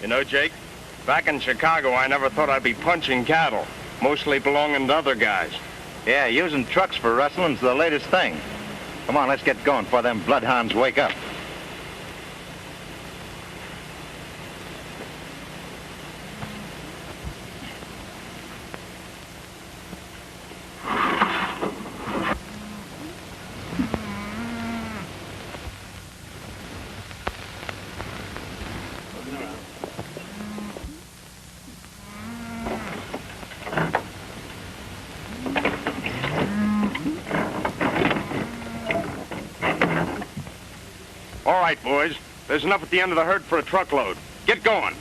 You know, Jake, back in Chicago, I never thought I'd be punching cattle, mostly belonging to other guys. Yeah, using trucks for rustling's the latest thing. Come on, let's get going before them bloodhounds wake up. All right, boys. There's enough at the end of the herd for a truckload. Get going.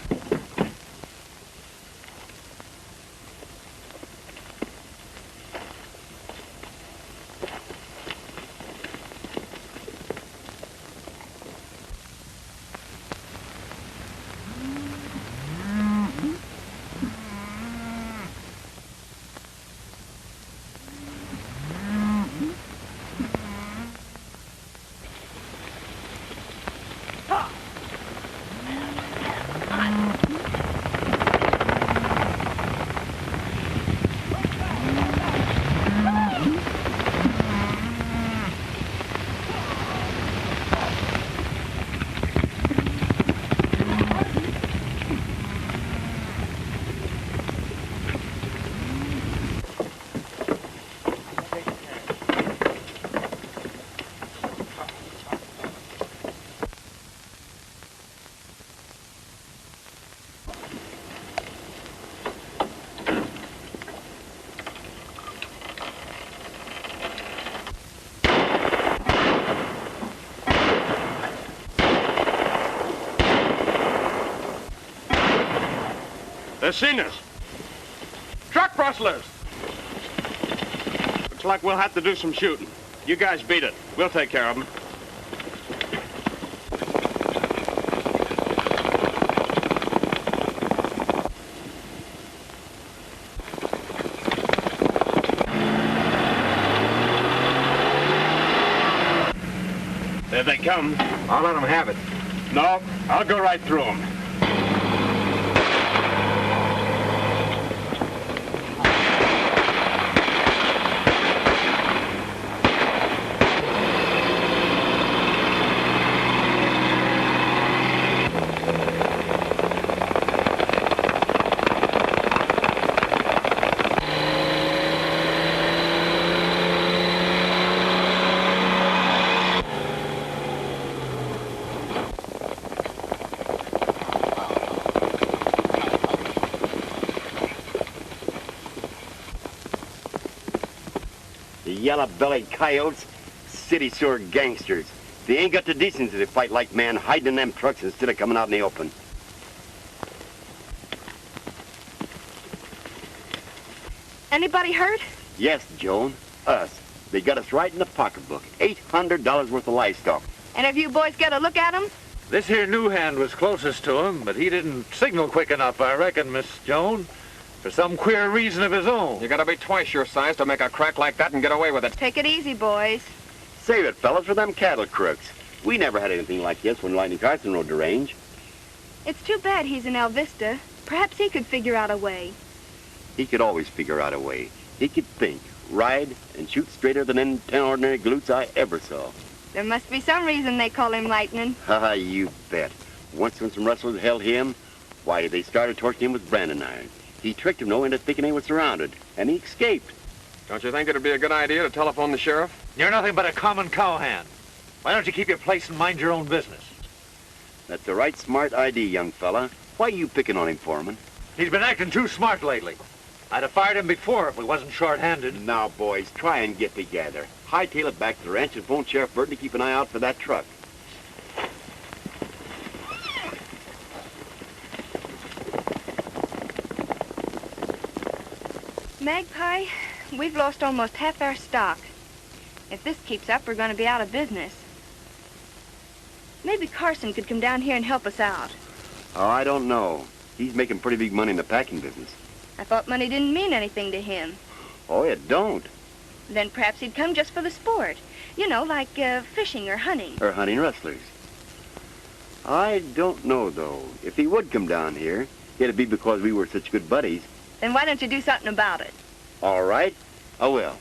They've seen us. Truck rustlers! Looks like we'll have to do some shooting. You guys beat it. We'll take care of them. There they come. I'll let them have it. No, I'll go right through them. Yellow-bellied coyotes, city-sewer gangsters. They ain't got the decency to fight like men, hiding in them trucks instead of coming out in the open. Anybody hurt? Yes, Joan, us. They got us right in the pocketbook. $800 worth of livestock. And if you boys get a look at them? This here new hand was closest to him, but he didn't signal quick enough, I reckon, Miss Joan. For some queer reason of his own. You gotta be twice your size to make a crack like that and get away with it. Take it easy, boys. Save it, fellas, for them cattle crooks. We never had anything like this when Lightning Carson rode the range. It's too bad he's in El Vista. Perhaps he could figure out a way. He could always figure out a way. He could think, ride, and shoot straighter than any 10 ordinary glutes I ever saw. There must be some reason they call him Lightning. Haha, you bet. Once when some rustlers held him, why, they started torching him with branding irons. He tricked him, into thinking he was surrounded, and he escaped. Don't you think it'd be a good idea to telephone the sheriff? You're nothing but a common cowhand. Why don't you keep your place and mind your own business? That's the right smart idea, young fella. Why you picking on him, Foreman? He's been acting too smart lately. I'd have fired him before if we wasn't short-handed. Now, boys, try and get together. Hightail it back to the ranch and phone Sheriff Burton to keep an eye out for that truck. Magpie, we've lost almost half our stock. If this keeps up, we're going to be out of business. Maybe Carson could come down here and help us out. Oh, I don't know. He's making pretty big money in the packing business. I thought money didn't mean anything to him. Oh, it don't. Then perhaps he'd come just for the sport. You know, like fishing or hunting. Or hunting rustlers. I don't know, though. If he would come down here, it'd be because we were such good buddies. Then why don't you do something about it? All right, I will.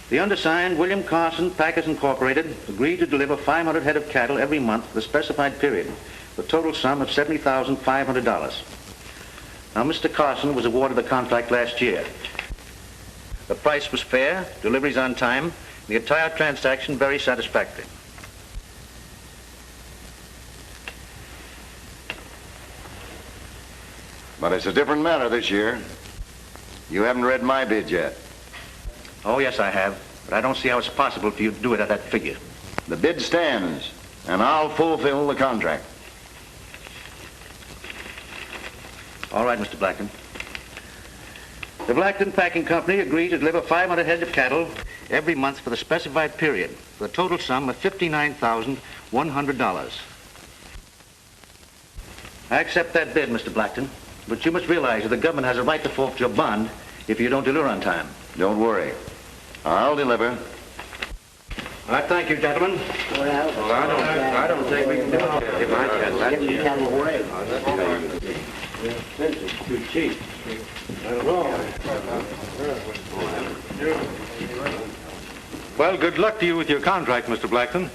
The undersigned, William Carson, Packers Incorporated, agreed to deliver 500 head of cattle every month for the specified period, the total sum of $70,500. Now, Mr. Carson was awarded the contract last year. The price was fair, deliveries on time, the entire transaction very satisfactory. But it's a different matter this year. You haven't read my bid yet. Oh, yes, I have, but I don't see how it's possible for you to do it at that figure. The bid stands, and I'll fulfill the contract. All right, Mr. Blackton. The Blackton Packing Company agreed to deliver 500 head of cattle every month for the specified period, for the total sum of $59,100. I accept that bid, Mr. Blackton, but you must realize that the government has a right to forfeit your bond if you don't deliver on time. Don't worry. I'll deliver. All right, thank you, gentlemen. Well, I don't think we can do it if I can. That's It's too cheap. Well, good luck to you with your contract, Mr. Blackton.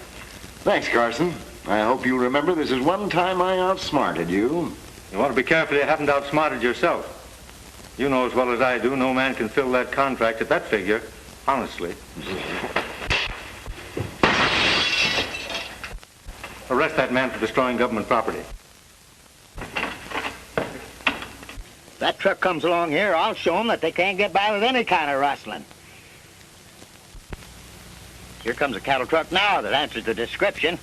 Thanks, Carson. I hope you remember this is one time I outsmarted you. You want to be careful you haven't outsmarted yourself. You know as well as I do, no man can fill that contract at that figure, honestly. Arrest that man for destroying government property. That truck comes along here, I'll show them that they can't get by with any kind of rustling. Here comes a cattle truck now that answers the description.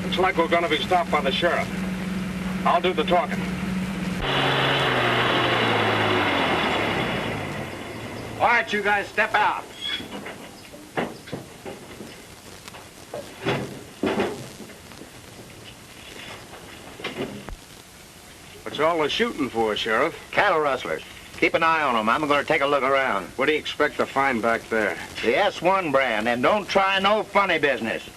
Looks like we're going to be stopped by the sheriff. I'll do the talking. All right, you guys, step out. What's all the shooting for, Sheriff? Cattle rustlers. Keep an eye on them. I'm going to take a look around. What do you expect to find back there? The S1 brand, and don't try no funny business.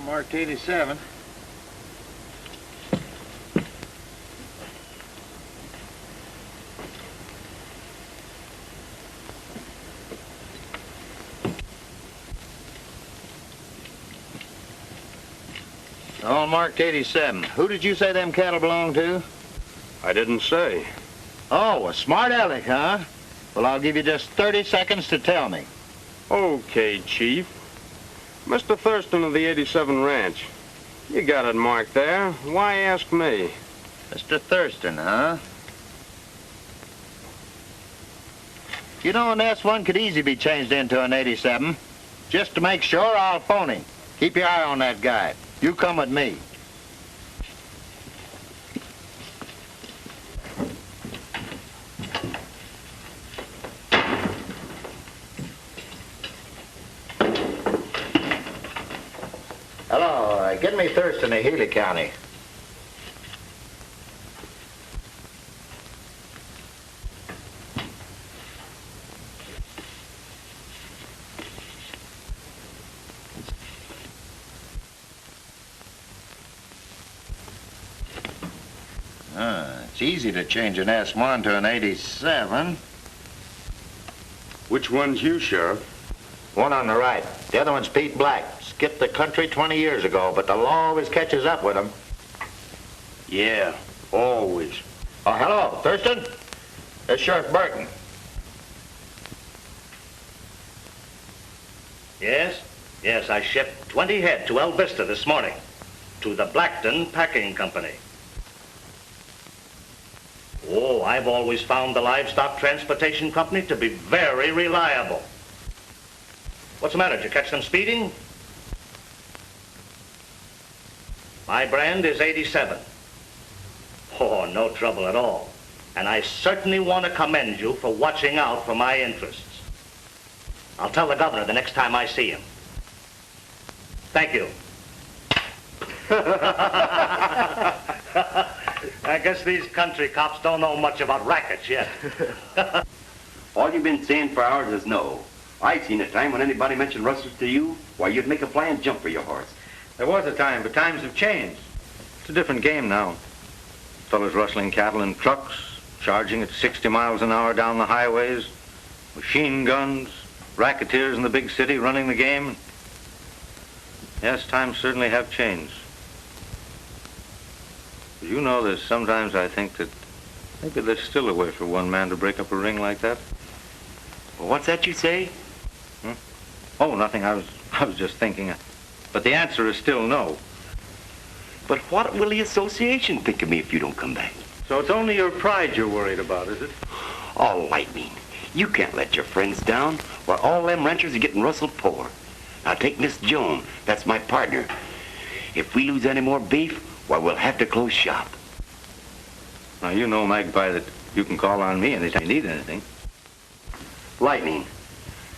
Marked 87. All marked 87. Who did you say them cattle belong to? I didn't say. Oh, a smart aleck, huh? Well, I'll give you just 30 seconds to tell me. Okay, Chief. Mr. Thurston of the 87 Ranch. You got it marked there. Why ask me? Mr. Thurston, huh? You know, an S1 could easily be changed into an 87. Just to make sure, I'll phone him. Keep your eye on that guy. You come with me. Hello, get me Thurston of Healy County. It's easy to change an S1 to an 87. Which one's you, Sheriff? One on the right. The other one's Pete Black. Skipped the country 20 years ago, but the law always catches up with him. Yeah. Always. Oh, hello, Thurston? It's Sheriff Burton. Yes? Yes, I shipped 20 head to El Vista this morning. To the Blackton Packing Company. Oh, I've always found the livestock transportation company to be very reliable. What's the matter? Did you catch them speeding? My brand is 87. Oh, no trouble at all. And I certainly want to commend you for watching out for my interests. I'll tell the governor the next time I see him. Thank you. I guess these country cops don't know much about rackets yet. All you've been saying for hours is no. I've seen a time when anybody mentioned rustlers to you, why, you'd make a flying jump for your horse. There was a time, but times have changed. It's a different game now. Fellas rustling cattle in trucks, charging at 60 miles an hour down the highways, machine guns, racketeers in the big city running the game. Yes, times certainly have changed. But you know that sometimes I think that maybe there's still a way for one man to break up a ring like that. Well, what's that you say? Oh, nothing. I was just thinking. But the answer is still no. But what will the association think of me if you don't come back? So it's only your pride you're worried about, is it? Oh, Lightning, you can't let your friends down while all them ranchers are getting rustled poor. Now take Miss Joan, that's my partner. If we lose any more beef, why, we'll have to close shop. Now, you know, Magpie, that you can call on me anytime you need anything. Lightning,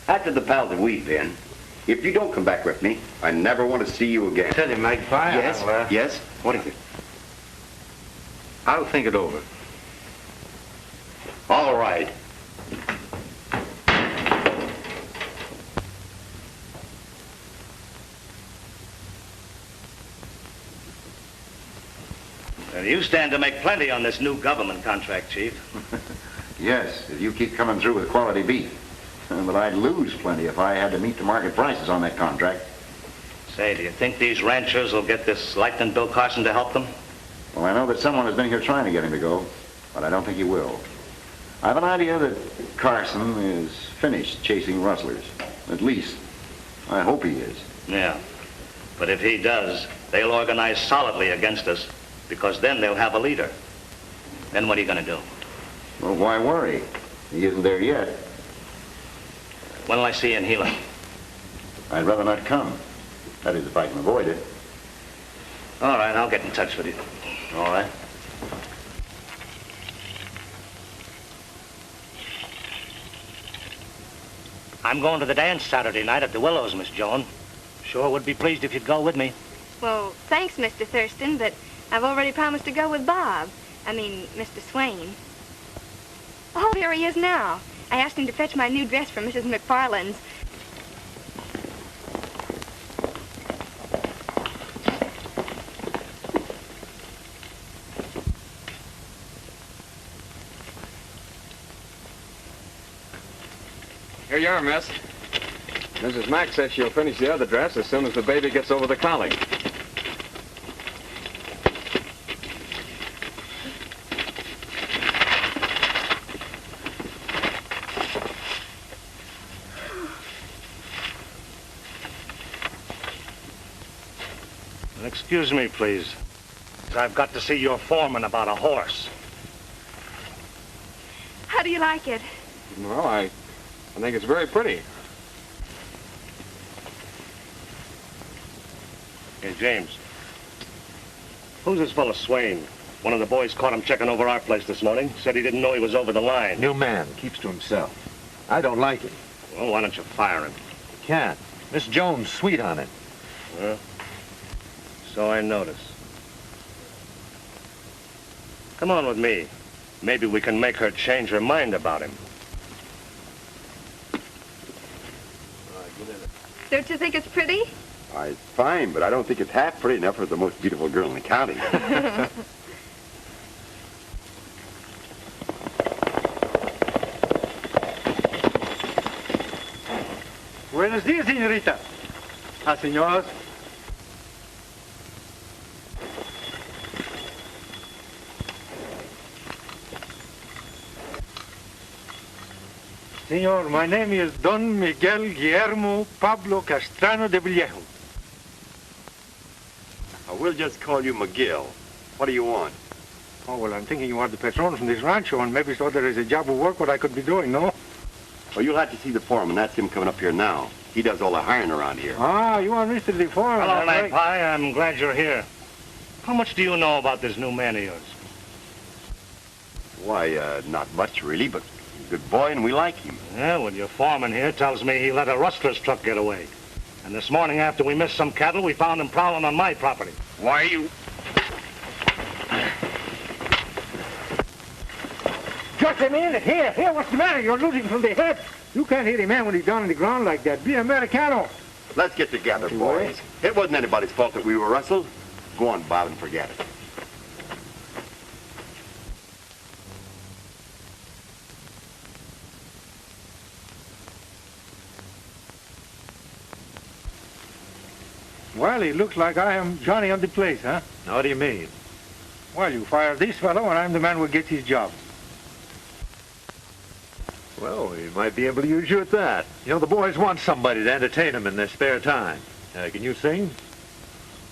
after the pals that we've been, if you don't come back with me, I never want to see you again. Tell you, Magpie. Yes, yes? What is it? I'll think it over. All right. Well, you stand to make plenty on this new government contract, Chief. Yes, if you keep coming through with quality beef. But I'd lose plenty if I had to meet the market prices on that contract. Say, do you think these ranchers will get this Lightning Bill Carson to help them? Well, I know that someone has been here trying to get him to go, but I don't think he will. I have an idea that Carson is finished chasing rustlers. At least, I hope he is. Yeah. But if he does, they'll organize solidly against us, because then they'll have a leader. Then what are you going to do? Well, why worry? He isn't there yet. When'll I see you in Gila? I'd rather not come. That is, if I can avoid it. All right, I'll get in touch with you. All right. I'm going to the dance Saturday night at the Willows, Miss Joan. Sure would be pleased if you'd go with me. Well, thanks, Mr. Thurston, but I've already promised to go with Bob. I mean, Mr. Swain. Oh, there he is now. I asked him to fetch my new dress from Mrs. McFarland's. Here you are, miss. Mrs. Mack says she'll finish the other dress as soon as the baby gets over the colic. Excuse me, please. I've got to see your foreman about a horse. How do you like it? Well, I think it's very pretty. Hey, James. Who's this fellow Swain? One of the boys caught him checking over our place this morning. Said he didn't know he was over the line. New man, keeps to himself. I don't like it. Well, why don't you fire him? Can't. Miss Jones, sweet on it. Well, so I notice. Come on with me. Maybe we can make her change her mind about him. Don't you think it's pretty? It's fine, but I don't think it's half pretty enough for the most beautiful girl in the county. Buenos días, señorita. Señor. Senor, my name is Don Miguel Guillermo Pablo Castrano de Villejo. We'll just call you McGill. What do you want? Oh, well, I'm thinking you are the patron from this rancho and maybe so there is a job of work what I could be doing, no? Well, you'll have to see the foreman. That's him coming up here now. He does all the hiring around here. Ah, you are Mr. the foreman. Hello, right? Magpie. I'm glad you're here. How much do you know about this new man of yours? Why, not much, really, but he's a good boy, and we like him. Yeah, well, your foreman here tells me he let a rustler's truck get away. And this morning, after we missed some cattle, we found him prowling on my property. Why, you... Just a minute. Here, what's the matter? You're losing from the head. You can't hit a man when he's down on the ground like that. Be Americano. Let's get together, boys. It wasn't anybody's fault that we were rustled. Go on, Bob, and forget it. Well, it looks like I am Johnny on the place, huh? What do you mean? Well, you fire this fellow and I'm the man who gets his job. Well, we might be able to use you at that. You know, the boys want somebody to entertain them in their spare time. Can you sing?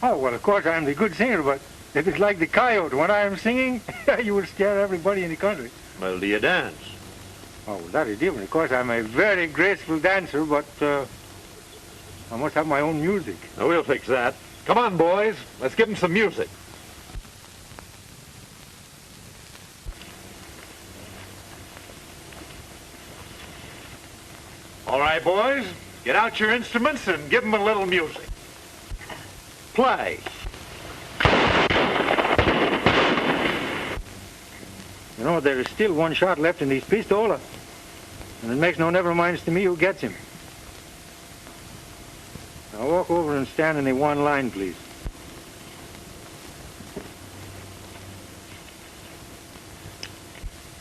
Oh, well, of course I am the good singer, but if it's like the coyote, when I am singing, you will scare everybody in the country. Well, do you dance? Oh, well, that is different. Of course, I'm a very graceful dancer, but I must have my own music. Oh, we'll fix that. Come on, boys. Let's give them some music. All right, boys. Get out your instruments and give them a little music. Play. You know, there is still one shot left in these pistola. And it makes no never minds to me who gets him. Now walk over and stand in the one line, please.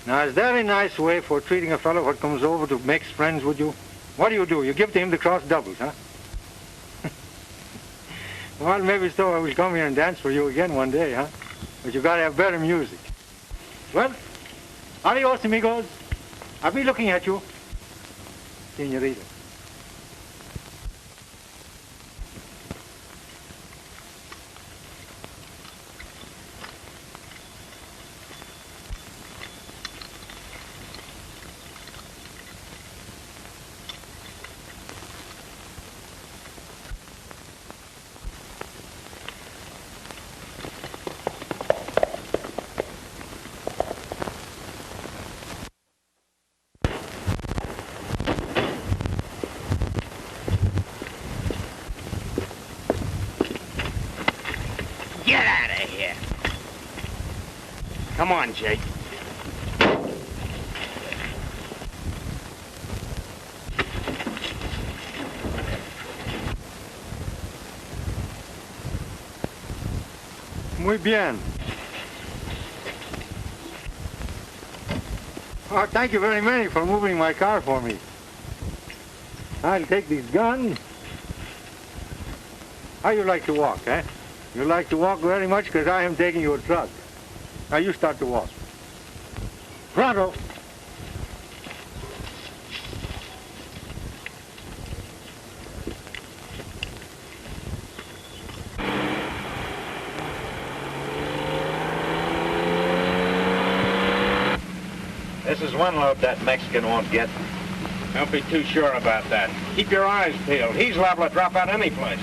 Now, is that a nice way for treating a fellow what comes over to make friends with you? What do? You give to him the cross doubles, huh? Well, maybe so I will come here and dance for you again one day, huh? But you gotta have better music. Well, adios, amigos. I'll be looking at you, senorita. Get out of here. Come on, Jake. Muy bien. Oh, thank you very much for moving my car for me. I'll take these guns. How you like to walk, eh? You like to walk very much because I am taking your truck. Now you start to walk. Pronto. This is one load that Mexican won't get. Don't be too sure about that. Keep your eyes peeled. He's liable to drop out any place.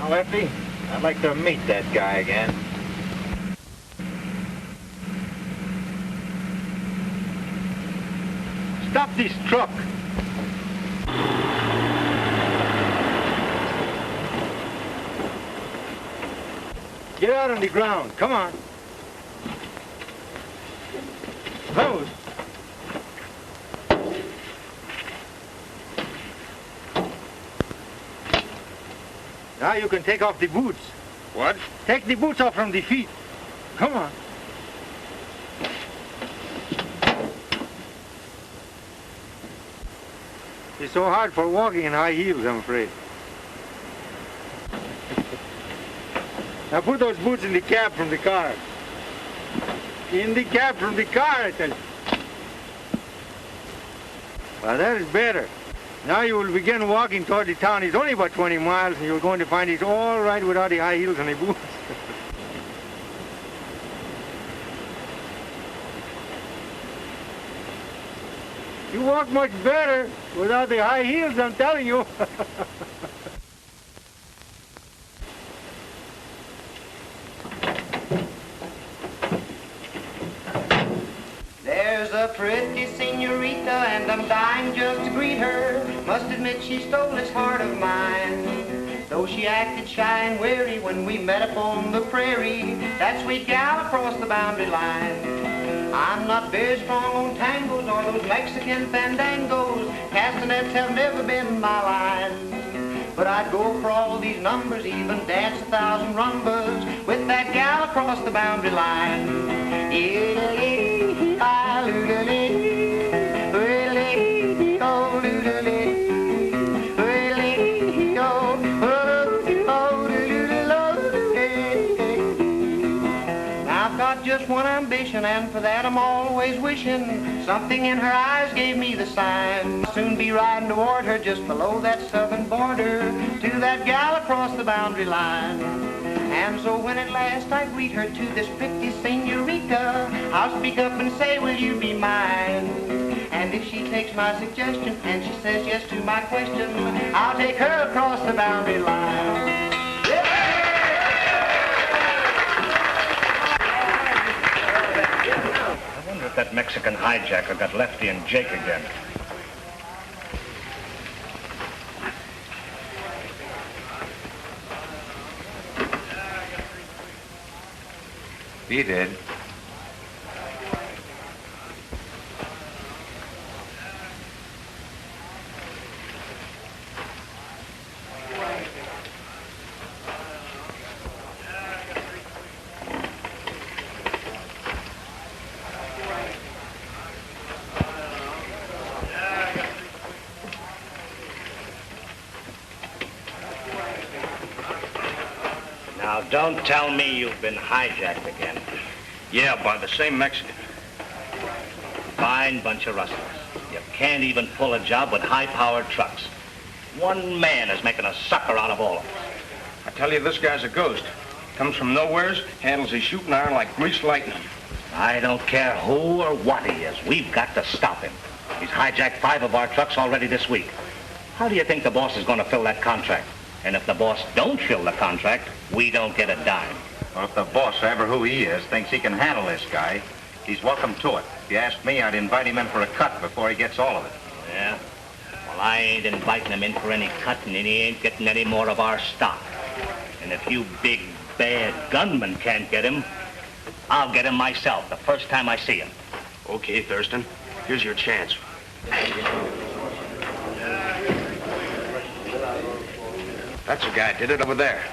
Lefty, I'd like to meet that guy again. Stop this truck. Get out on the ground. Come on. Vamos. Now you can take off the boots. What? Take the boots off from the feet. Come on. It's so hard for walking in high heels, I'm afraid. Now put those boots in the cab from the car. In the cab from the car, I tell you. Well, that is better. Now you will begin walking toward the town. It's only about 20 miles, and you're going to find it's all right without the high heels and the boots. You walk much better without the high heels, I'm telling you. There's a pretty senorita, and I'm dying just to greet her. Must admit she stole this heart of mine. Though she acted shy and wary when we met upon the prairie, that sweet gal across the boundary line. I'm not very strong on tangos or those Mexican fandangos. Castanets have never been my line. But I'd go for all these numbers, even dance 1,000 rumbas with that gal across the boundary line. Just one ambition, and for that I'm always wishing. Something in her eyes gave me the sign. I'll soon be riding toward her just below that southern border, to that gal across the boundary line. And so when at last I greet her, to this pretty senorita, I'll speak up and say, will you be mine? And if she takes my suggestion and she says yes to my question, I'll take her across the boundary line. That Mexican hijacker got Lefty and Jake again. He did. Now, don't tell me you've been hijacked again. Yeah, by the same Mexican. Fine bunch of rustlers. You can't even pull a job with high-powered trucks. One man is making a sucker out of all of us. I tell you, this guy's a ghost. Comes from nowheres, handles his shooting iron like greased lightning. I don't care who or what he is. We've got to stop him. He's hijacked 5 of our trucks already this week. How do you think the boss is going to fill that contract? And if the boss don't fill the contract, we don't get a dime. Well, if the boss, ever who he is, thinks he can handle this guy, he's welcome to it. If you ask me, I'd invite him in for a cut before he gets all of it. Yeah? Well, I ain't inviting him in for any cut, and he ain't getting any more of our stock. And if you big, bad gunmen can't get him, I'll get him myself the first time I see him. Okay, Thurston. Here's your chance. That's the guy. Did it over there.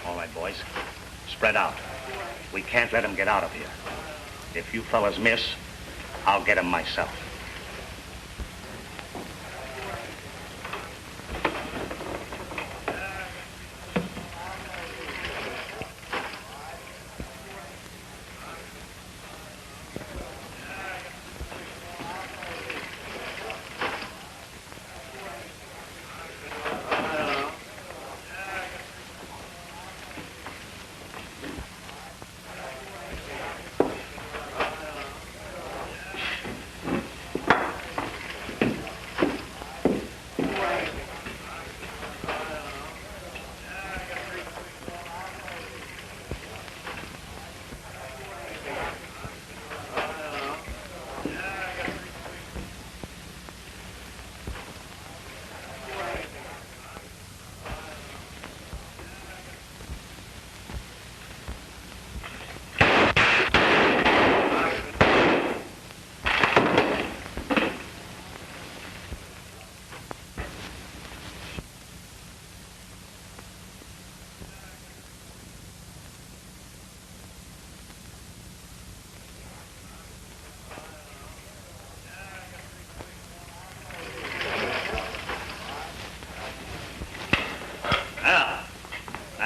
All right, boys. Spread out. We can't let him get out of here. If you fellas miss, I'll get him myself.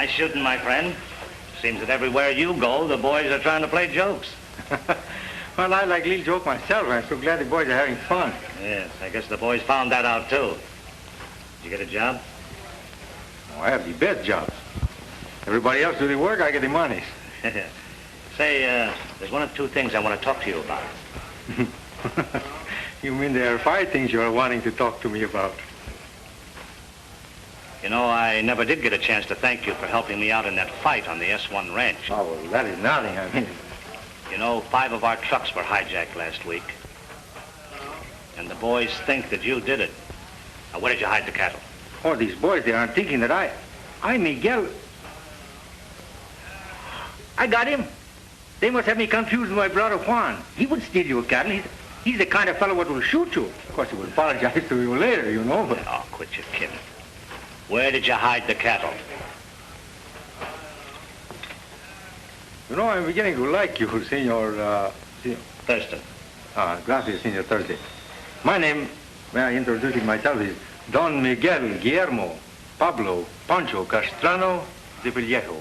Nice shooting, my friend. Seems that everywhere you go, the boys are trying to play jokes. Well, I like little joke myself. I'm so glad the boys are having fun. Yes, I guess the boys found that out, too. Did you get a job? Oh, I have the best jobs. Everybody else do the work, I get the money. Say, there's one or two things I want to talk to you about. You mean there are 5 things you're wanting to talk to me about? You know, I never did get a chance to thank you for helping me out in that fight on the S1 ranch. Oh, well, that is nothing. I mean, You know, 5 of our trucks were hijacked last week. And the boys think that you did it. Now, where did you hide the cattle? oh, these boys, they aren't thinking that I Miguel. I got him. They must have me confused with my brother Juan. He would steal your cattle. He's the kind of fellow what will shoot you. Of course, he will apologize to you later, you know, but... Oh, quit your kidding. Where did you hide the cattle? You know, I'm beginning to like you, Senor, Thurston. Gracias, Senor Thursday. My name, may I introduce it myself, is Don Miguel Guillermo Pablo Pancho Castrano de Villejo.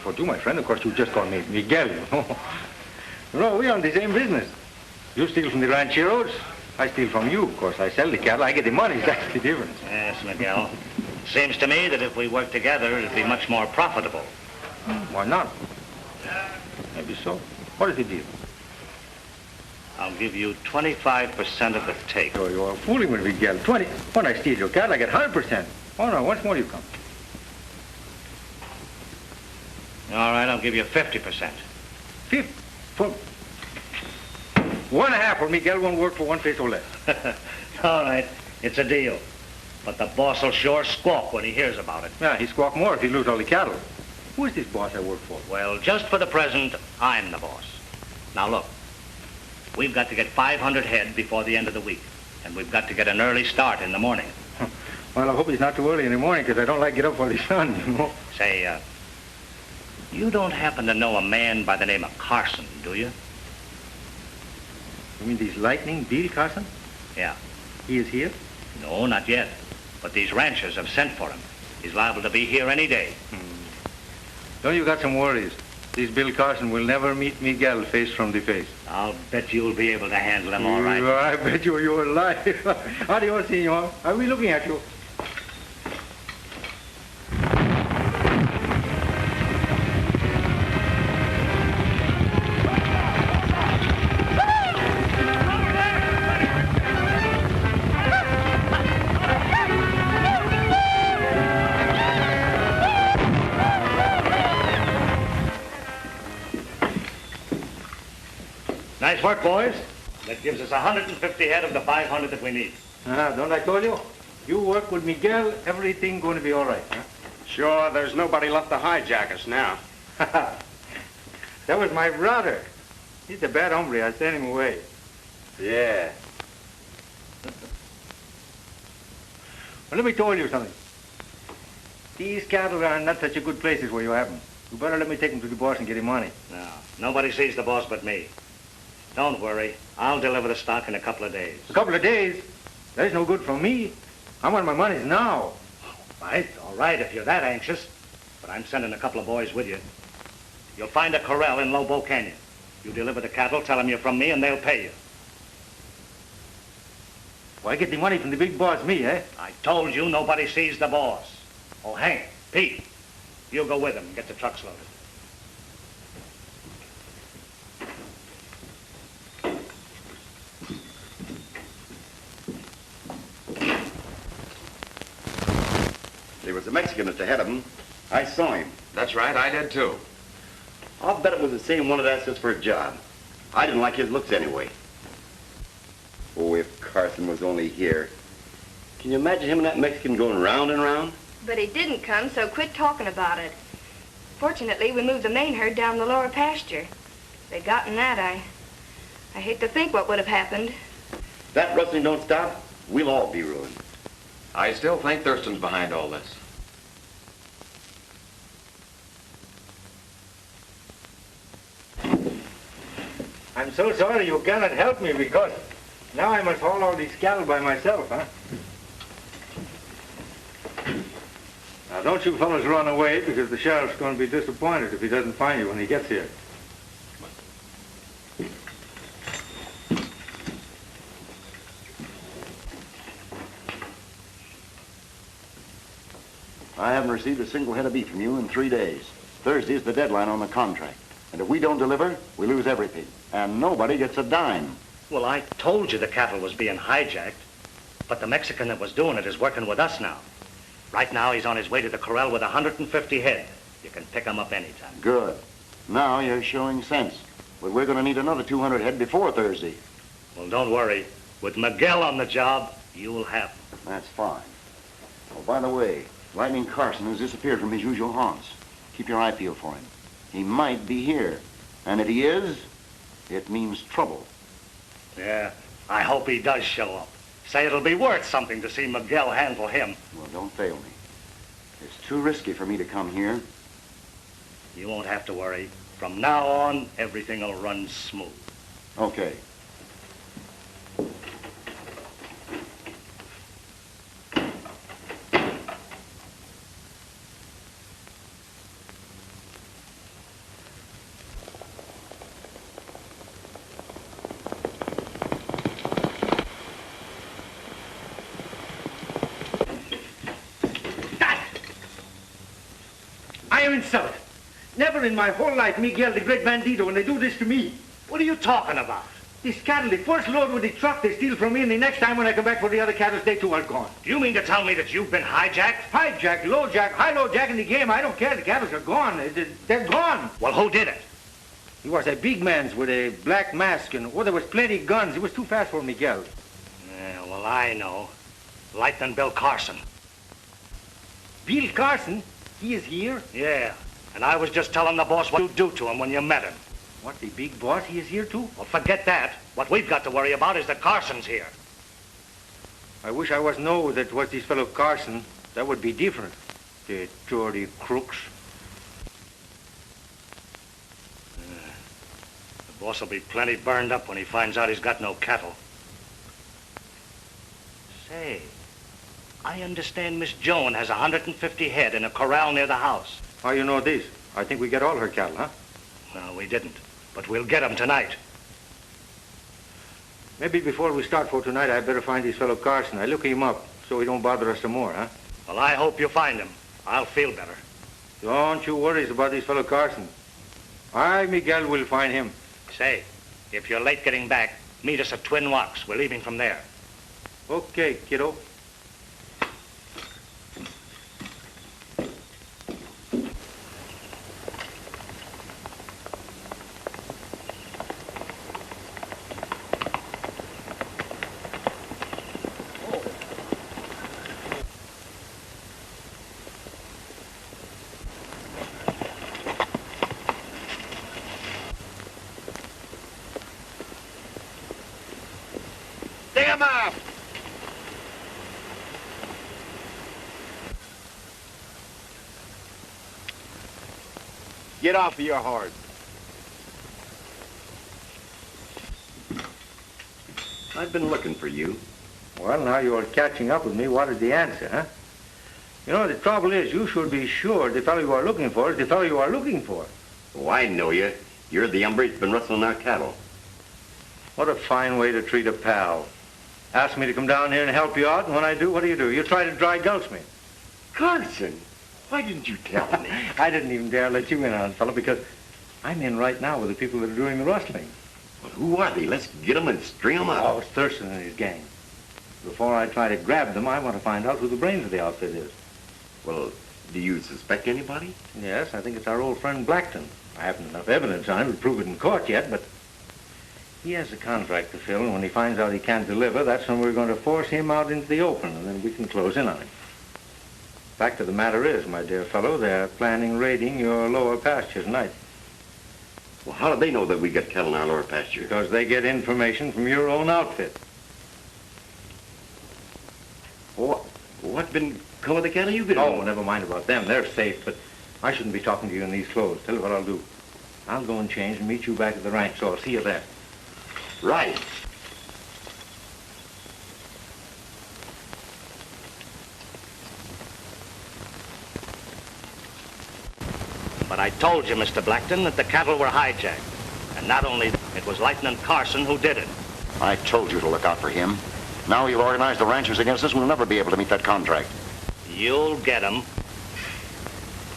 For you, my friend, of course, you just call me Miguel, you know. You know, we're on the same business. You steal from the rancheros, I steal from you. Of course, I sell the cattle, I get the money, that's the difference. Yes, Miguel. Seems to me that if we work together, it'd be much more profitable. Why not? Maybe so. What is the deal? I'll give you 25% of the take. Oh, you are fooling with Miguel. 20. When I steal your cattle, I get 100%. Oh, no, once more you come. All right, I'll give you 50%. 1.5 for Miguel won't work for 1 peso less. All right, it's a deal. But the boss will sure squawk when he hears about it. Yeah, he squawk more if he lose all the cattle. Who is this boss I work for? Well, just for the present, I'm the boss. Now look, we've got to get 500 head before the end of the week. And we've got to get an early start in the morning. Well, I hope it's not too early in the morning, because I don't like to get up for the sun, you know. Say, you don't happen to know a man by the name of Carson, do you? You mean this lightning Bill Carson? Yeah. He is here? No, not yet. But these ranchers have sent for him. He's liable to be here any day. Don't you got some worries? This Bill Carson will never meet Miguel face from the face. I'll bet you'll be able to handle him all right. I bet you're alive. Adios, senor. I'll be looking at you. Nice work, boys. That gives us 150 head of the 500 that we need. Don't I tell you? You work with Miguel, everything going to be all right, huh? Sure, there's nobody left to hijack us now. That was my brother. He's a bad hombre. I sent him away. Yeah. Well, let me tell you something. These cattle are not such a good places where you have them. You better let me take them to the boss and get him money. No, nobody sees the boss but me. Don't worry. I'll deliver the stock in a couple of days. A couple of days? That's no good for me. I want my money now. All right, if you're that anxious. But I'm sending a couple of boys with you. You'll find a corral in Lobo Canyon. You deliver the cattle, tell them you're from me, and they'll pay you. Well, I get the money from the big boss, me, eh? I told you nobody sees the boss. Oh, Hank, Pete, you go with him and get the trucks loaded. There was a Mexican at the head of them. I saw him. That's right, I did too. I'll bet it was the same one that asked us for a job. I didn't like his looks anyway. Oh, if Carson was only here. Can you imagine him and that Mexican going round and round? But he didn't come, so quit talking about it. Fortunately, we moved the main herd down the lower pasture. If they'd gotten that, I hate to think what would have happened. If that rustling don't stop, we'll all be ruined. I still think Thurston's behind all this. I'm so sorry you cannot help me because now I must haul all these cattle by myself, huh? Now, don't you fellas run away, because the sheriff's going to be disappointed if he doesn't find you when he gets here. I haven't received a single head of beef from you in 3 days. Thursday is the deadline on the contract. And if we don't deliver, we lose everything. And nobody gets a dime. Well, I told you the cattle was being hijacked. But the Mexican that was doing it is working with us now. Right now, he's on his way to the corral with 150 head. You can pick him up anytime. Good. Now you're showing sense. But we're going to need another 200 head before Thursday. Well, don't worry. With Miguel on the job, you'll have them. That's fine. Oh, by the way, Lightning Carson has disappeared from his usual haunts. Keep your eye peeled for him. He might be here. And if he is, it means trouble. Yeah, I hope he does show up. Say it'll be worth something to see Miguel handle him. Well, don't fail me. It's too risky for me to come here. You won't have to worry. From now on, everything will run smooth. Okay. I am insulted. Never in my whole life, Miguel, the great bandito, when they do this to me. What are you talking about? This cattle, the first load with the truck they steal from me, and the next time when I come back for the other cattle, they too are gone. Do you mean to tell me that you've been hijacked? Hijack, low jack, high-low jack in the game. I don't care. The cattle are gone. They're gone. Well, who did it? He was a big man with a black mask, and there was plenty of guns. It was too fast for Miguel. Yeah, well, I know. Lightning Bill Carson. Bill Carson? He is here? Yeah, and I was just telling the boss what you do to him when you met him. What, the big boss? He is here too? Well, forget that. What we've got to worry about is that Carson's here. I wish I was know that was this fellow Carson. That would be different. The dirty crooks. The boss will be plenty burned up when he finds out he's got no cattle. Say, I understand Miss Joan has 150 head in a corral near the house. How you know this? I think we get all her cattle, huh? No, we didn't. But we'll get them tonight. Maybe before we start for tonight, I'd better find this fellow Carson. I look him up so he don't bother us some more, huh? Well, I hope you find him. I'll feel better. Don't you worry about this fellow Carson. Miguel will find him. Say, if you're late getting back, meet us at Twin Rocks. We're leaving from there. Okay, kiddo. Dig him up! Get off of your horse. I've been looking for you. Well, now you're catching up with me. What is the answer, huh? You know, the trouble is, you should be sure the fellow you are looking for is the fellow you are looking for. Oh, I know you. You're the hombre that's been rustling our cattle. What a fine way to treat a pal. Ask me to come down here and help you out, and when I do, what do? You try to dry gulch me. Carson, why didn't you tell me? I didn't even dare let you in on it, fellow, because I'm in right now with the people that are doing the rustling. Well, who are they? Let's get them and string them up. Oh, it's Thurston and his gang. Before I try to grab them, I want to find out who the brains of the outfit is. Well, do you suspect anybody? Yes, I think it's our old friend Blackton. I haven't enough evidence on him to prove it in court yet, but he has a contract to fill, and when he finds out he can't deliver, that's when we're going to force him out into the open, and then we can close in on him. Fact of the matter is, my dear fellow, they're planning raiding your lower pasture tonight. Well, how do they know that we got cattle in our lower pasture? Because they get information from your own outfit. Well, what color the cattle you been? Oh, never mind about them. They're safe, but I shouldn't be talking to you in these clothes. Tell you what I'll do. I'll go and change and meet you back at the ranch, so I'll see you there. Right. I told you, Mr. Blackton, that the cattle were hijacked. And not only it was Lieutenant Carson who did it. I told you to look out for him. Now he'll organize the ranchers against us. We'll never be able to meet that contract. You'll get him.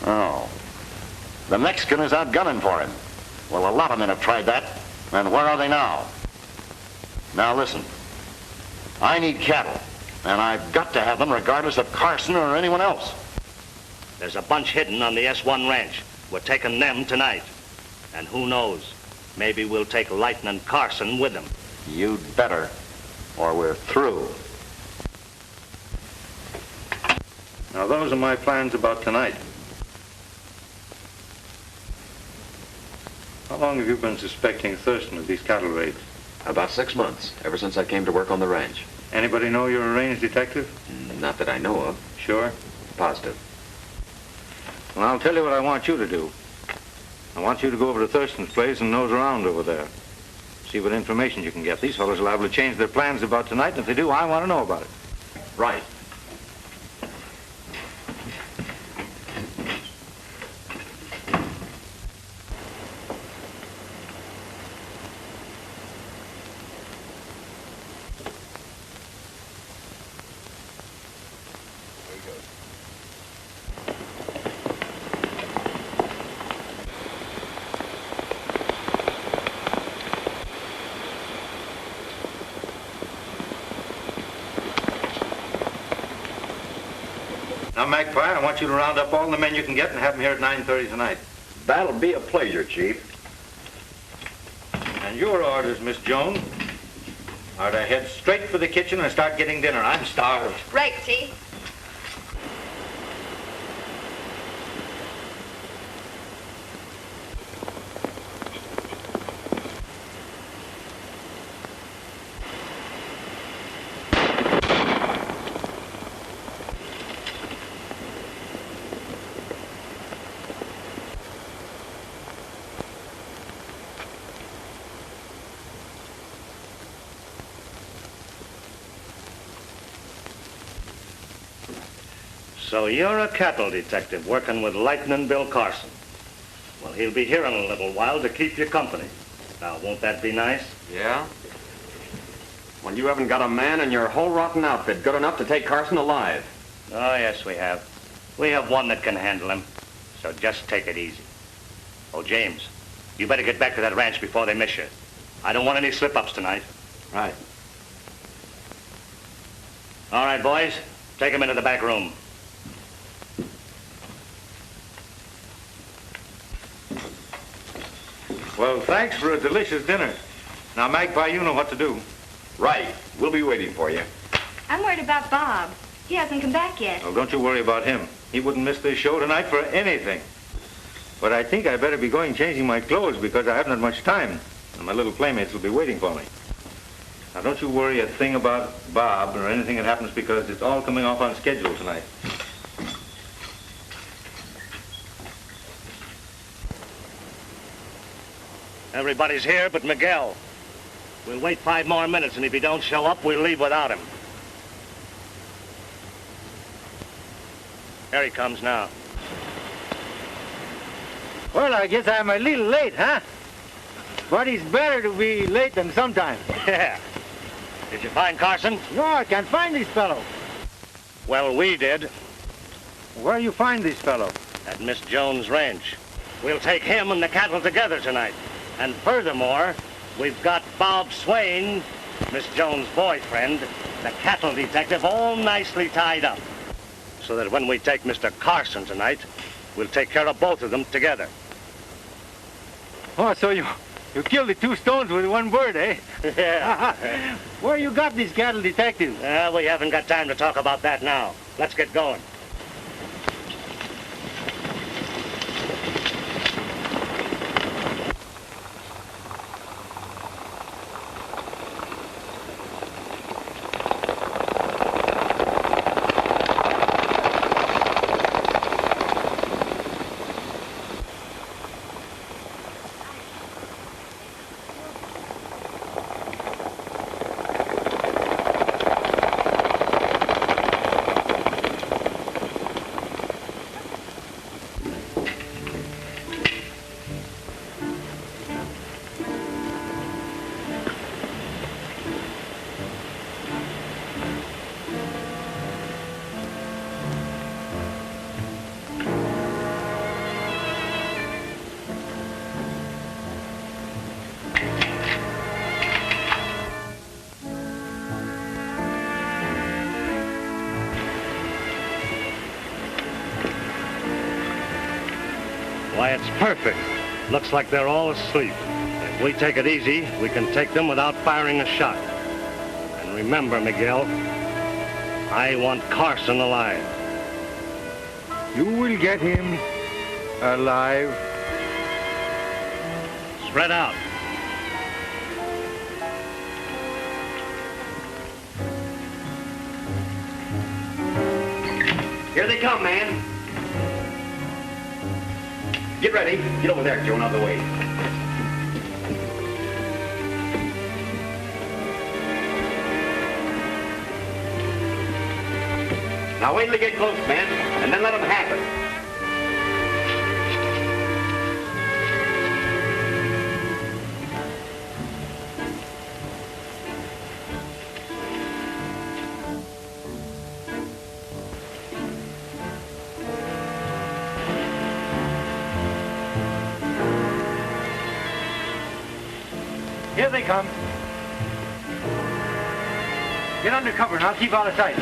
Oh. The Mexican is out gunning for him. Well, a lot of men have tried that. And where are they now? Now listen. I need cattle. And I've got to have them regardless of Carson or anyone else. There's a bunch hidden on the S1 ranch. We're taking them tonight. And who knows? Maybe we'll take Lieutenant Carson with him. You'd better, or we're through. Now, those are my plans about tonight. How long have you been suspecting Thurston of these cattle raids? About 6 months, ever since I came to work on the ranch. Anybody know you're a range detective? Not that I know of. Sure? Positive. Well, I'll tell you what I want you to do. I want you to go over to Thurston's place and nose around over there. See what information you can get. These fellows are liable to change their plans about tonight, and if they do, I want to know about it. Right. Now, McCoy, I want you to round up all the men you can get and have them here at 9:30 tonight. That'll be a pleasure, Chief. And your orders, Miss Jones, are to head straight for the kitchen and start getting dinner. I'm starved. Right, Chief. So you're a cattle detective working with Lieutenant Bill Carson. Well, he'll be here in a little while to keep you company. Now, won't that be nice? Yeah? When you haven't got a man in your whole rotten outfit good enough to take Carson alive. Oh, yes, we have. We have one that can handle him. So just take it easy. Oh, James, you better get back to that ranch before they miss you. I don't want any slip-ups tonight. Right. All right, boys, take him into the back room. Well, thanks for a delicious dinner. Now, Magpie, you know what to do. Right. We'll be waiting for you. I'm worried about Bob. He hasn't come back yet. Well, don't you worry about him. He wouldn't miss this show tonight for anything. But I think I better be going changing my clothes because I haven't had much time. And my little playmates will be waiting for me. Now, don't you worry a thing about Bob or anything that happens because it's all coming off on schedule tonight. Everybody's here but Miguel. We'll wait 5 more minutes, and if he don't show up, we'll leave without him. Here he comes now. Well, I guess I'm a little late, huh? But it's better to be late than sometime. Yeah. Did you find Carson? No, I can't find this fellow. Well, we did. Where you find this fellow? At Miss Jones' ranch. We'll take him and the cattle together tonight. And furthermore, we've got Bob Swain, Miss Jones' boyfriend, the cattle detective, all nicely tied up. So that when we take Mr. Carson tonight, we'll take care of both of them together. Oh, so you killed the 2 stones with 1 bird, eh? Yeah. Where you got these cattle detectives? We haven't got time to talk about that now. Let's get going. Why, it's perfect. Looks like they're all asleep. If we take it easy, we can take them without firing a shot. And remember, Miguel, I want Carson alive. You will get him alive. Spread out. Here they come, man. Get ready. Get over there, Joan, out of the way. Now wait till they get close, man, and then let them happen. Here they come. Get under cover and I'll keep out of sight.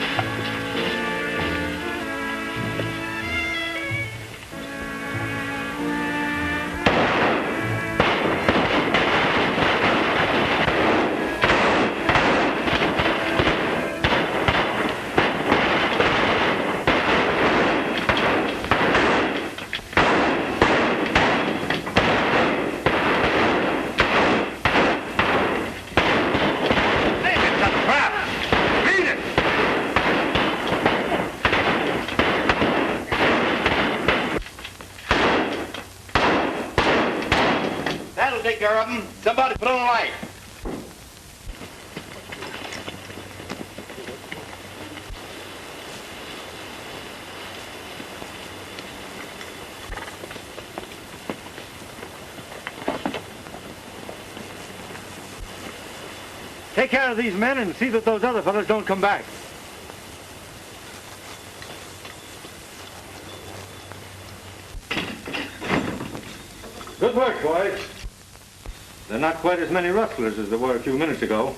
Take care of them. Somebody put on a light. Take care of these men and see that those other fellows don't come back. Good work, boys. There are not quite as many rustlers as there were a few minutes ago.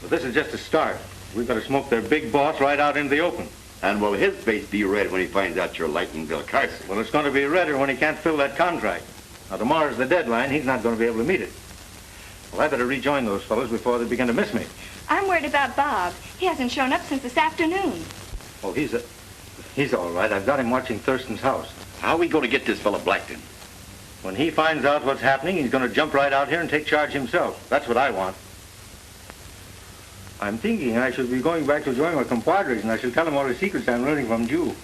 But this is just a start. We've got to smoke their big boss right out into the open. And will his face be red when he finds out you're Lightning Bill Carson? Well, it's going to be redder when he can't fill that contract. Now, tomorrow's the deadline. He's not going to be able to meet it. Well, I better rejoin those fellows before they begin to miss me. I'm worried about Bob. He hasn't shown up since this afternoon. Oh, he's all right. I've got him watching Thurston's house. How are we going to get this fellow Blackton? When he finds out what's happening, he's going to jump right out here and take charge himself. That's what I want. I'm thinking I should be going back to join my compadres, and I shall tell them all the secrets I'm learning from Jew.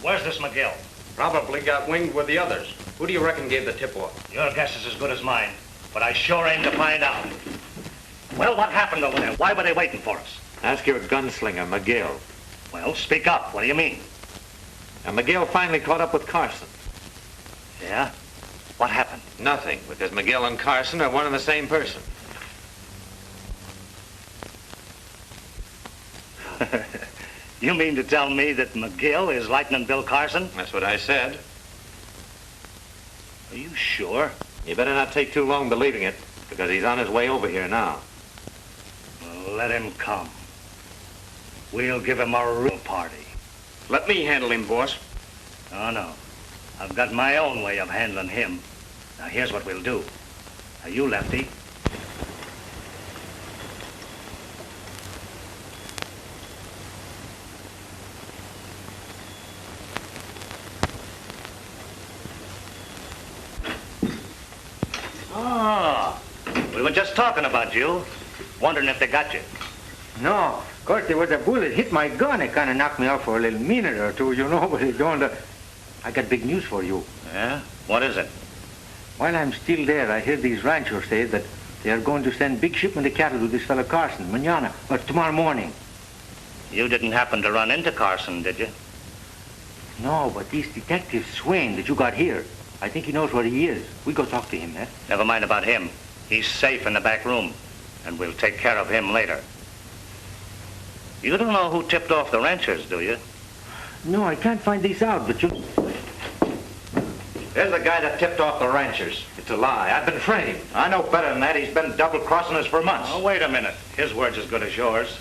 Where's this Miguel? Probably got winged with the others. Who do you reckon gave the tip-off? Your guess is as good as mine, but I sure aim to find out. Well, what happened over there? Why were they waiting for us? Ask your gunslinger, Miguel. Well, speak up. What do you mean? And Miguel finally caught up with Carson. Yeah? What happened? Nothing, because Miguel and Carson are one and the same person. You mean to tell me that Miguel is Lightning Bill Carson? That's what I said. Are you sure? You better not take too long believing it, because he's on his way over here now. Well, let him come. We'll give him a real party. Let me handle him, boss. Oh, no. I've got my own way of handling him. Now, here's what we'll do. Now, you, Lefty. Ah, we were just talking about you. Wondering if they got you. No, of course there was a bullet hit my gun. It kind of knocked me out for a little minute or two, you know, but it don't... I got big news for you. Yeah? What is it? While I'm still there, I hear these ranchers say that they are going to send big shipment of cattle to this fella Carson, mañana, or tomorrow morning. You didn't happen to run into Carson, did you? No, but this detective Swain that you got here, I think he knows where he is. We go talk to him, eh? Never mind about him. He's safe in the back room, and we'll take care of him later. You don't know who tipped off the ranchers, do you? No, I can't find this out, but you... There's the guy that tipped off the ranchers. It's a lie. I've been framed. I know better than that. He's been double-crossing us for months. Oh, wait a minute. His word's as good as yours.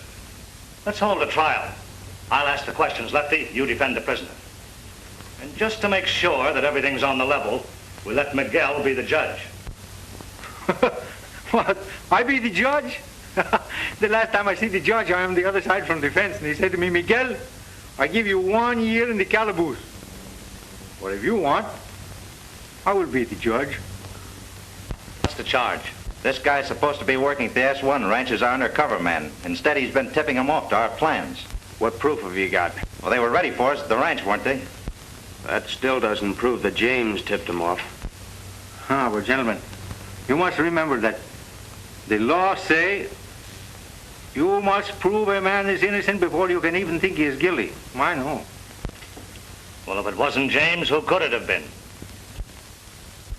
Let's hold the trial. I'll ask the questions, Lefty. You defend the prisoner. And just to make sure that everything's on the level, we'll let Miguel be the judge. What? I be the judge? The last time I see the judge, I am the other side from the fence, and he said to me, Miguel, I give you 1 year in the calaboose. But if you want, I will be the judge. What's the charge? This guy's supposed to be working at the S1 ranch as our undercover man. Instead, he's been tipping them off to our plans. What proof have you got? Well, they were ready for us at the ranch, weren't they? That still doesn't prove that James tipped them off. Ah, well, gentlemen, you must remember that the law say you must prove a man is innocent before you can even think he is guilty. I know. Well, if it wasn't James, who could it have been?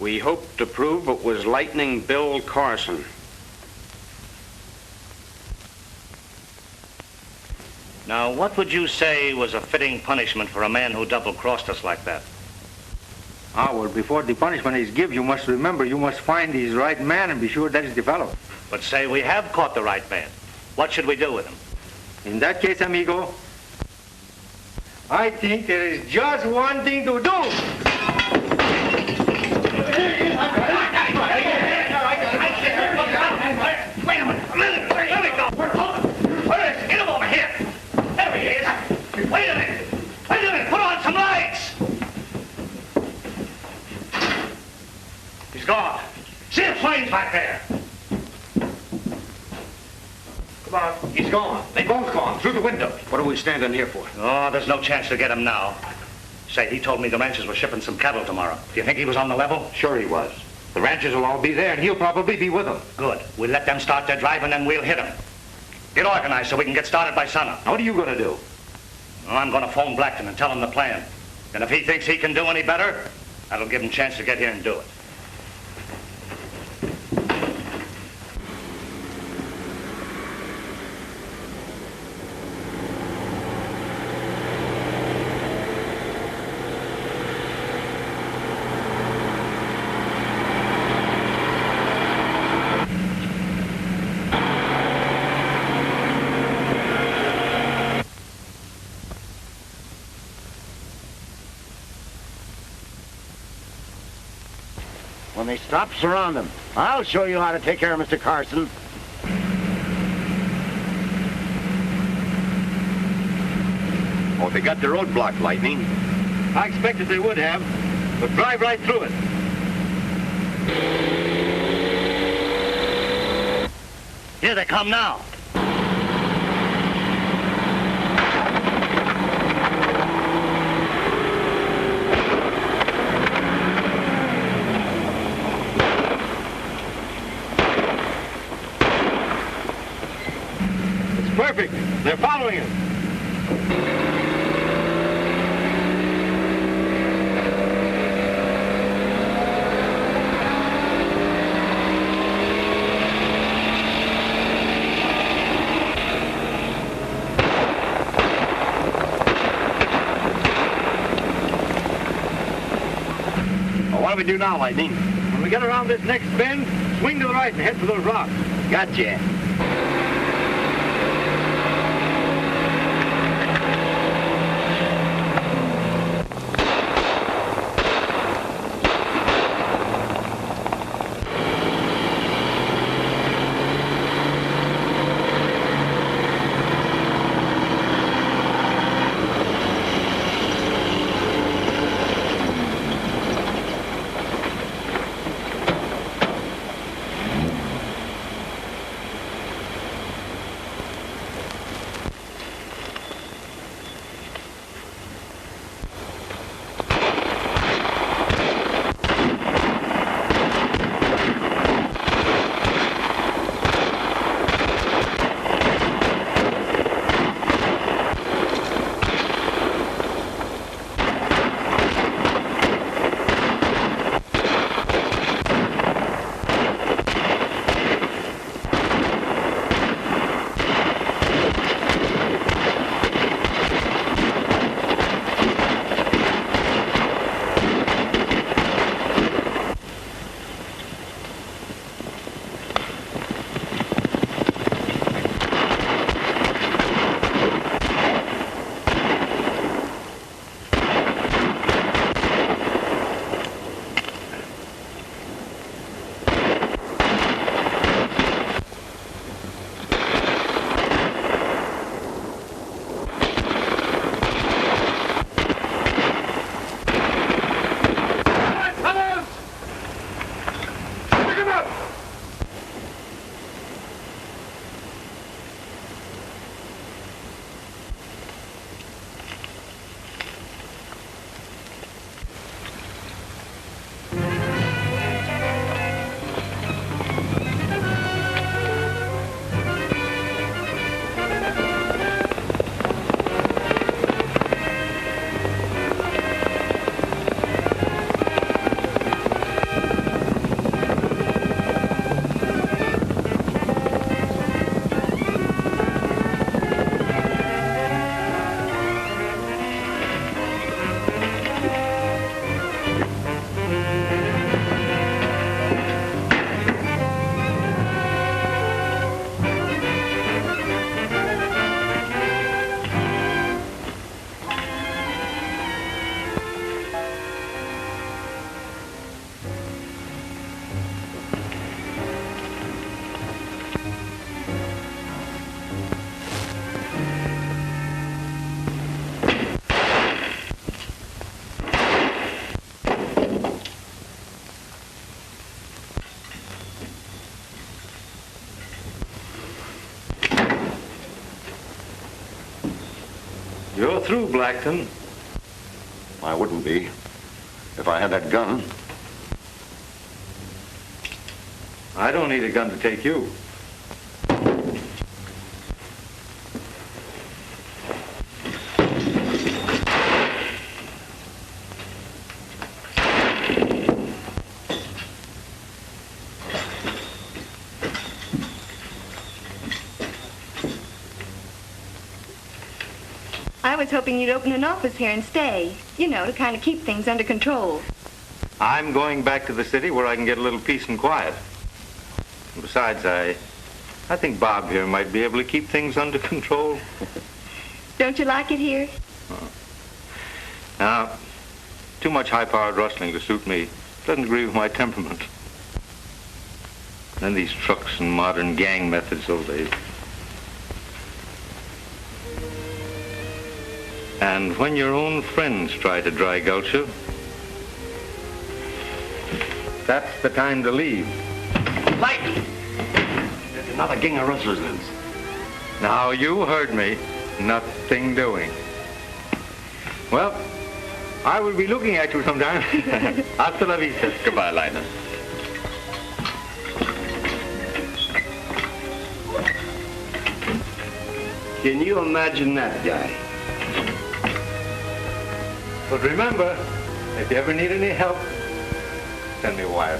We hope to prove it was Lightning Bill Carson. Now, what would you say was a fitting punishment for a man who double-crossed us like that? Ah, well, before the punishment is given, you must remember you must find his right man and be sure that is the fellow. But say we have caught the right man. What should we do with him? In that case, amigo, I think there is just one thing to do. Wait a minute. Let me go. Where is he? Get him over here. There he is. Wait a minute. Put on some lights. He's gone. See if Swain's back there. Come on. He's gone. They both gone. Through the window. What are we standing here for? Oh, there's no chance to get him now. Say, he told me the ranchers were shipping some cattle tomorrow. Do you think he was on the level? Sure he was. The ranchers will all be there, and he'll probably be with them. Good. We'll let them start their drive, and then we'll hit them. Get organized so we can get started by sunup. Now, what are you going to do? Well, I'm going to phone Blackton and tell him the plan. And if he thinks he can do any better, that'll give him a chance to get here and do it. When they stop, surround them. I'll show you how to take care of Mr. Carson. Oh, they got the road blocked, Lightning. I expected they would have, but drive right through it. Here they come now. Perfect. They're following us. Well, what do we do now, Lightning? When we get around this next bend, swing to the right and head for those rocks. Gotcha. You're through, Blackton. I wouldn't be if I had that gun. I don't need a gun to take you. I was hoping you'd open an office here and stay. You know, to kind of keep things under control. I'm going back to the city where I can get a little peace and quiet. And besides, I think Bob here might be able to keep things under control. Don't you like it here? Now, too much high-powered rustling to suit me. Doesn't agree with my temperament. Then these trucks and modern gang methods, oh, they... And when your own friends try to dry gulch you, that's the time to leave. Light! There's another gang of rustlers loose. Now, you heard me. Nothing doing. Well, I will be looking at you sometime. Hasta la vista. Goodbye, Lightner. Can you imagine that guy? But remember, if you ever need any help, send me a wire.